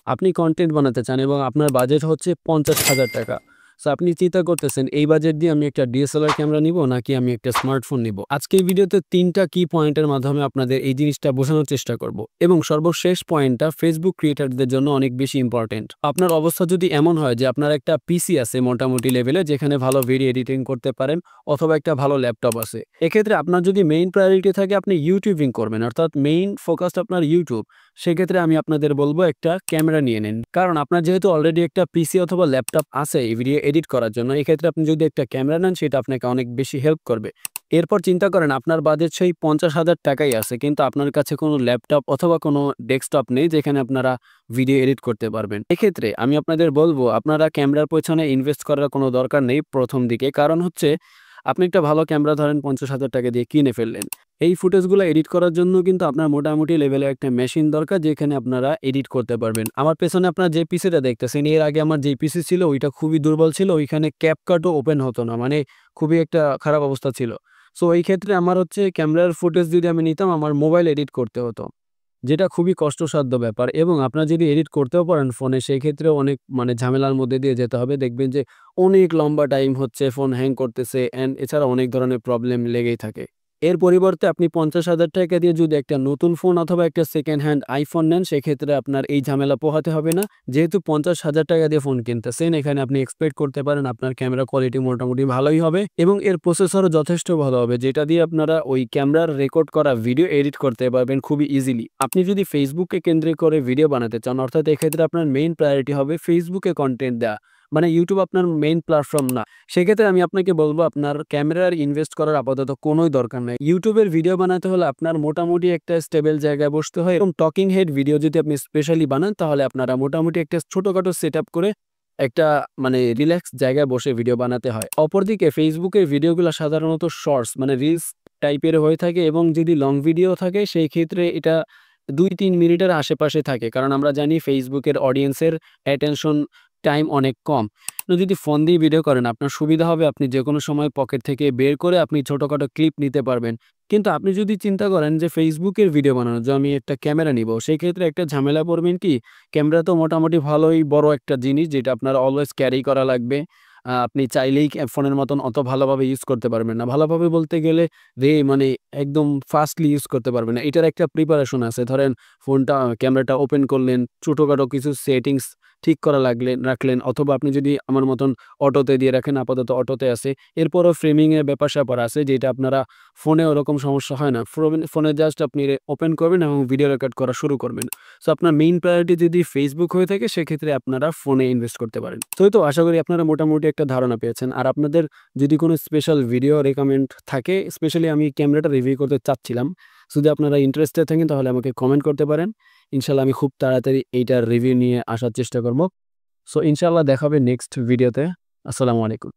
আপনি কনটেন্ট বানাতে চান এবং আপনার বাজেট হচ্ছে ৫০,০০০ টাকা। সো আপনি চিন্তা করতেছেন এই বাজেট দিয়ে আমি একটা ডিএসএলআর ক্যামেরা নিবো নাকি আমি একটা স্মার্টফোন নিবো। আজকে এই ভিডিওতে ৩ টা কি পয়েন্টের মাধ্যমে আপনাদের এই জিনিসটা বোঝানোর চেষ্টা করব। এবং সর্বশেষ পয়েন্টটা ফেসবুক ক্রিয়েটরদের জন্য অনেক বেশি ইম্পর্টেন্ট। আপনার অবস্থা যদি এমন হয় যে আপনার একটা পিসি আছে মোটামুটি লেভেলে যেখানে ভালো ভিডিও এডিটিং করতে পারেন অথবা একটা ভালো ল্যাপটপ আছে। এক্ষেত্রে আপনার যদি মেইন প্রায়োরিটি থাকে আপনি ইউটিউবিং করবেন অর্থাৎ মেইন ফোকাসড আপনার ইউটিউব, সেক্ষেত্রে আমি আপনাদের বলবো একটা ক্যামেরা নিয়ে নিন। কারণ আপনার যেহেতু অলরেডি একটা পিসি অথবা ল্যাপটপ আছে এই ভিডিও এডিট করার জন্য, এক্ষেত্রে আপনি যদি একটা ক্যামেরা নেন সেটা আপনাকে অনেক বেশি হেল্প করবে। এরপর চিন্তা করেন আপনার বাজেট সেই ৫০,০০০ টাকাই আছে, কিন্তু আপনার কাছে কোনো ল্যাপটপ অথবা কোনো ডেস্কটপ নেই যেখানে আপনারা ভিডিও এডিট করতে পারবেন। এক্ষেত্রে আমি আপনাদের বলবো আপনারা ক্যামেরার পেছনে ইনভেস্ট করার কোনো দরকার নেই প্রথম দিকে। কারণ হচ্ছে আপনি একটা ভালো ক্যামেরা ধরেন ৫০,০০০ টাকা দিয়ে কিনে ফেললেন। এই ফুটেজগুলো এডিট করার জন্য কিন্তু আপনার মোটামুটি লেভেলে একটা মেশিন দরকার যেখানে আপনারা এডিট করতে পারবেন। আমার পেছনে আপনারা যে পিসিটা দেখতেছেন, এর আগে আমার যে পিসি ছিল ওইটা খুবই দুর্বল ছিল। ওইখানে ক্যাপকাটও ওপেন হতো না। মানে খুবই একটা খারাপ অবস্থা ছিল। সো এই ক্ষেত্রে আমার হচ্ছে ক্যামেরার ফুটেজ যদি আমি নিতাম আমার মোবাইল এডিট করতে হতো। যেটা খুবই কষ্টসাধ্য ব্যাপার এবং আপনারা যদি এডিট করতেও পারেন ফোনে সেই ক্ষেত্রেও অনেক ঝামেলার মধ্যে দিয়ে যেতে হবে। দেখবেন যে অনেক লম্বা টাইম হচ্ছে ফোন হ্যাং করতেছে অ্যান্ড এছাড়া অনেক ধরনের প্রবলেম লেগেই থাকে। এর পরিবর্তে আপনি ৫০,০০০ টাকা দিয়ে যদি একটা নতুন ফোন অথবা একটা সেকেন্ড হ্যান্ড আইফোন নেন সেক্ষেত্রে আপনার এই ঝামেলা পোহাতে হবে না। যেহেতু ৫০,০০০ টাকা দিয়ে ফোন কিনতেছেন এখানে আপনি এক্সপেক্ট করতে পারেন আপনার ক্যামেরা কোয়ালিটি মোটামুটি ভালোই হবে এবং এর প্রসেসরও যথেষ্ট ভালো হবে, যেটা দিয়ে আপনারা ওই ক্যামেরার রেকর্ড করা ভিডিও এডিট করতে পারবেন খুবই ইজিলি। আপনি যদি ফেসবুককে কেন্দ্রিক করে ভিডিও বানাতে চান অর্থাৎ এক্ষেত্রে আপনার মেইন প্রায়োরিটি হবে ফেসবুকে কন্টেন্ট দেওয়া, মানে ইউটিউব আপনার মেইন প্ল্যাটফর্ম না, সেক্ষেত্রে আমি আপনাকে বলবো আপনার ক্যামেরার ইনভেস্ট করার আপাতত কোনোই দরকার নাই। ইউটিউবের ভিডিও বানাতে হলে আপনার মোটামুটি একটা স্টেবল জায়গায় বসতে হয় এবং টকিং হেড ভিডিও যদি আপনি স্পেশালি বানান তাহলে আপনারা মোটামুটি একটা ছোটখাটো সেট আপ করে একটা রিল্যাক্স জায়গায় বসে ভিডিও বানাতে হয়। অপরদিকে ফেসবুকের ভিডিওগুলো সাধারণত শর্টস রিলস টাইপের হয়ে থাকে এবং যদি লং ভিডিও থাকে সেই ক্ষেত্রে এটা ২-৩ মিনিটের আশেপাশে থাকে। কারণ আমরা জানি ফেসবুকের অডিয়েন্সের অ্যাটেনশন টাইম অনেক কম। তো যদি ফোন দিয়ে ভিডিও করেন আপনার সুবিধা হবে আপনি যেকোনো সময় পকেট থেকে বের করে আপনি ছোটখাটো ক্লিপ নিতে পারবেন। কিন্তু আপনি যদি চিন্তা করেন যে ফেসবুকের ভিডিও বানানোর জন্য আমি একটা ক্যামেরা নিবো, সেই ক্ষেত্রে একটা ঝামেলা পড়বেন কি, ক্যামেরা তো মোটামুটি ভালোই বড় একটা জিনিস যেটা আপনার অলওয়েজ ক্যারি করা লাগবে। আপনি চাইলেই ফোনের মতন অত ভালোভাবে ইউজ করতে পারবেন না। ভালোভাবে বলতে গেলে একদম ফাস্টলি ইউজ করতে পারবেন না। এটার একটা প্রিপারেশন আছে। ধরেন ফোনটা ক্যামেরাটা ওপেন করলেন, ছোটখাটো কিছু সেটিংস ঠিক করা রাখলেন অথবা আপনি যদি আমার মতন অটোতে দিয়ে রাখেন, আপাতত অটোতে আছে। এরপরও ফ্রেমিং এর ব্যাপার-স্যাপার আছে যেটা আপনারা ফোনে ওরকম সমস্যা হয় না। ফোনে জাস্ট আপনি ওপেন করবেন এবং ভিডিও রেকর্ড করা শুরু করবেন। সো আপনার মেইন প্রায়োরিটি যদি ফেসবুক হয়ে থাকে সেক্ষেত্রে আপনারা ফোনে ইনভেস্ট করতে পারেন। তো আশা করি আপনারা মোটামুটি একটা ধারণা পেয়েছেন। আর আপনাদের যদি কোনো স্পেশাল ভিডিও রেকমেন্ড থাকে, স্পেশালি আমি ক্যামেরাটা রিভিউ করতে চাচ্ছিলাম। যদি আপনারা ইন্টারেস্টেড থাকেন তাহলে আমাকে কমেন্ট করতে পারেন। ইনশাআল্লাহ আমি খুব তাড়াতাড়ি এইটার রিভিউ নিয়ে আসার চেষ্টা করব। সো ইনশাআল্লাহ দেখা হবে নেক্সট ভিডিওতে। আসসালামু আলাইকুম।